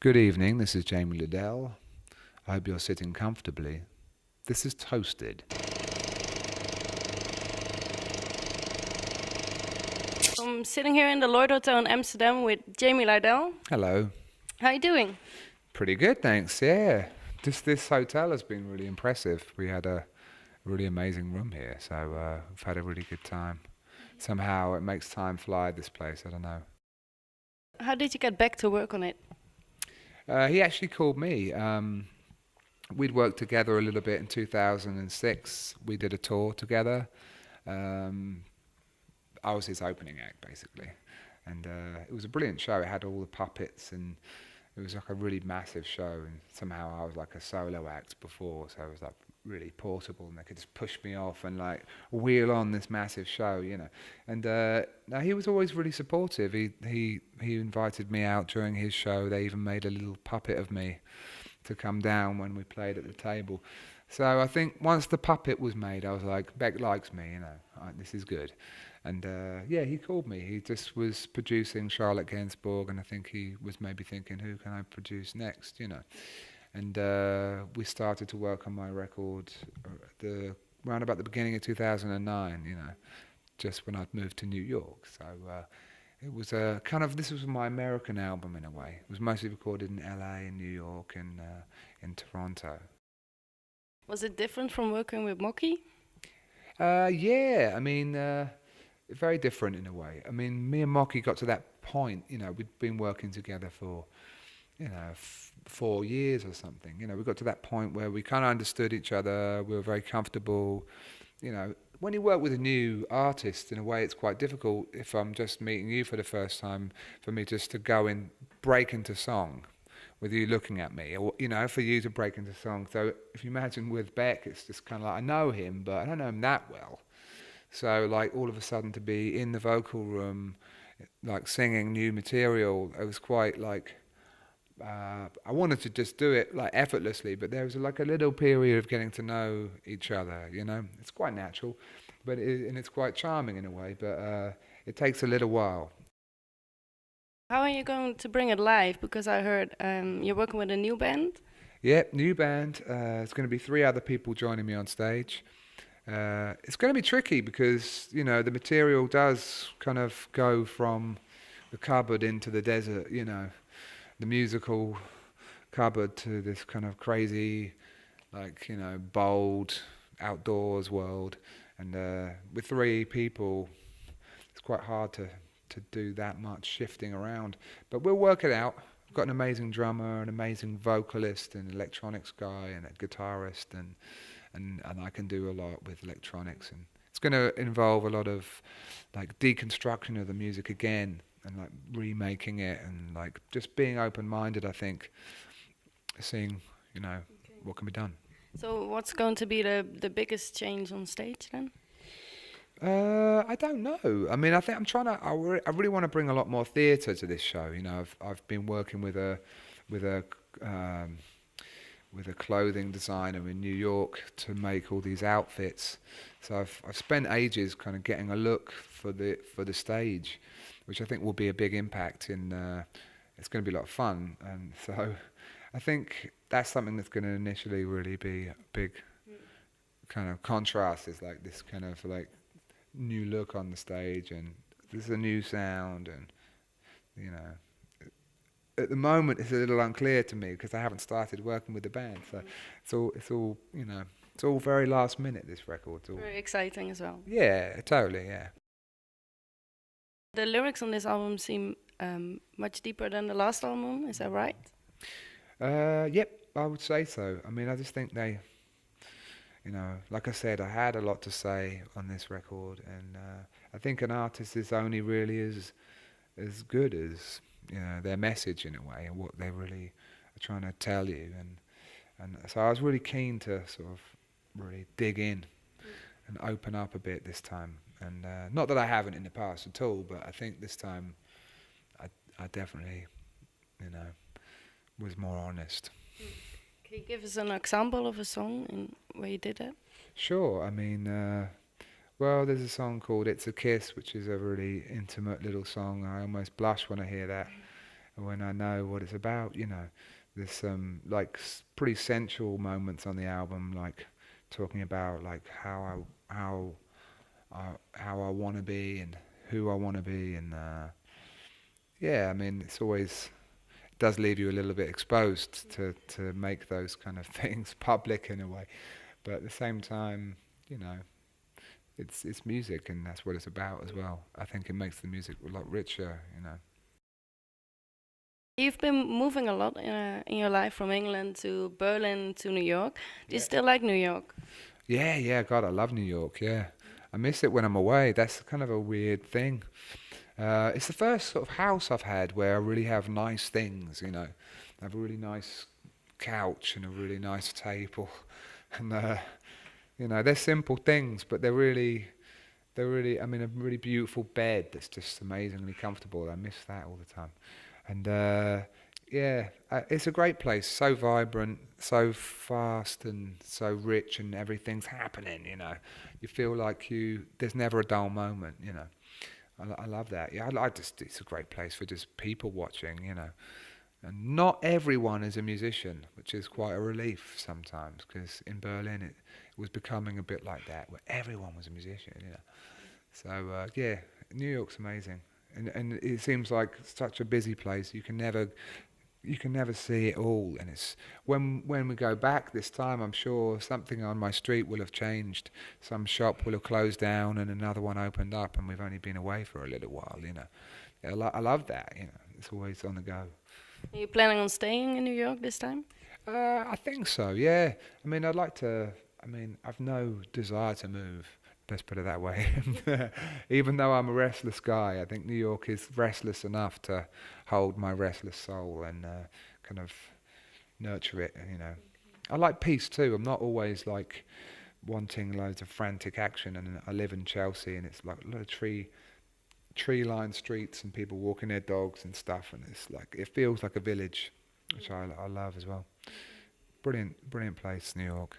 Good evening, this is Jamie Lidell. I hope you're sitting comfortably. This is Toasted. I'm sitting here in the Lloyd Hotel in Amsterdam with Jamie Lidell. Hello. How are you doing? Pretty good, thanks, yeah. This hotel has been really impressive. We had a really amazing room here, so we've had a really good time. Somehow it makes time fly, this place, I don't know. How did you get back to work on it? He actually called me. We'd worked together a little bit in 2006. We did a tour together. Um, I was his opening act, basically. And it was a brilliant show. It had all the puppets, and it was like a really massive show. And somehow I was like a solo act before, so it was like really portable, and they could just push me off and like wheel on this massive show. And no, he was always really supportive. He invited me out during his show. They even made a little puppet of me to come down when we played at the table. So I think once the puppet was made, I was like, Beck likes me, this is good. And yeah, he called me. He just was producing Charlotte Gainsbourg, and I think he was maybe thinking, who can I produce next? And we started to work on my record around about the beginning of 2009, just when I'd moved to New York. So it was this was my American album in a way. It was mostly recorded in LA, in New York, and in Toronto. Was it different from working with Mocky? Yeah, very different in a way. I mean, me and Mocky got to that point, we'd been working together for, 4 years or something. We got to that point where we kind of understood each other, we were very comfortable. When you work with a new artist, in a way, it's quite difficult if I'm just meeting you for the first time, for me just to break into song with you looking at me, or, for you to break into song. So if you imagine with Beck, it's just kind of like, I know him, but I don't know him that well. So like all of a sudden to be in the vocal room, like singing new material, it was quite like, I wanted to just do it like effortlessly, but there was like a little period of getting to know each other. It's quite natural, and it's quite charming in a way, but it takes a little while. How are you going to bring it live? Because I heard you're working with a new band. Yep, new band. It's going to be 3 other people joining me on stage. It's going to be tricky because, the material does kind of go from the cupboard into the desert, the musical cupboard to this kind of crazy, like, bold outdoors world. And with 3 people, it's quite hard to do that much shifting around. But we'll work it out. I've got an amazing drummer, an amazing vocalist, an electronics guy, and a guitarist, and I can do a lot with electronics, and it's going to involve a lot of like deconstruction of the music again, and like remaking it, and like just being open-minded. I think seeing what can be done. So what's going to be the biggest change on stage then? I don't know. I mean, I think I'm trying to. I really want to bring a lot more theatre to this show. I've been working with a um, with a clothing designer in New York to make all these outfits. So I've spent ages kind of getting a look for the stage, which I think will be a big impact in. It's going to be a lot of fun, and so I think that's something that's going to initially really be a big kind of contrast. Is like this kind of like new look on the stage, and there's a new sound, and you know at the moment it's a little unclear to me because I haven't started working with the band, so it's all very last minute, this record. It's all, Very exciting as well. yeah, totally, yeah. The lyrics on this album seem much deeper than the last album. Is that right? Yep, I would say so. I mean, I just think they, like I said, I had a lot to say on this record, and I think an artist is only really as good as their message in a way, and what they really are trying to tell you, and so I was really keen to sort of really dig in and open up a bit this time, and not that I haven't in the past at all, but I think this time I definitely was more honest. Can you give us an example of a song where you did that? Sure. I mean, well, there's a song called "It's a Kiss," which is a really intimate little song. I almost blush when I hear that. when I know what it's about. You know, there's some like pretty sensual moments on the album, like talking about like how I want to be and who I want to be, and yeah, I mean, it's always it does leave you a little bit exposed to make those kind of things public in a way, but at the same time, you know, it's music and that's what it's about as well. I think it makes the music a lot richer, you know. You've been moving a lot in your life from England to Berlin to New York. Do you Yeah. still like New York? Yeah, yeah, God, I love New York. Yeah, I miss it when I'm away. That's kind of a weird thing. It's the first sort of house I've had where I really have nice things. You know, I have a really nice couch and a really nice table, and you know, they're simple things, but they're really. I mean, a really beautiful bed that's just amazingly comfortable. I miss that all the time, and yeah, it's a great place. So vibrant, so fast, and so rich, and everything's happening. You know, you feel like there's never a dull moment. You know, I love that. Yeah, I just it's a great place for just people watching. You know, and not everyone is a musician, which is quite a relief sometimes because in Berlin it was becoming a bit like that, where everyone was a musician. You know, so yeah, New York's amazing, and it seems like such a busy place. You can never see it all, and it's when we go back this time, I'm sure something on my street will have changed. Some shop will have closed down, and another one opened up, and we've only been away for a little while. You know, I love that. You know, it's always on the go. Are you planning on staying in New York this time? I think so. Yeah. I mean, I'd like to. I mean, I've no desire to move. Let's put it that way. Even though I'm a restless guy, I think New York is restless enough to hold my restless soul and kind of nurture it. You know, I like peace too. I'm not always like wanting loads of frantic action. And I live in Chelsea, and it's like a lot of tree-lined streets and people walking their dogs and stuff, and it's like it feels like a village, which I love as well. Brilliant, brilliant place, New York.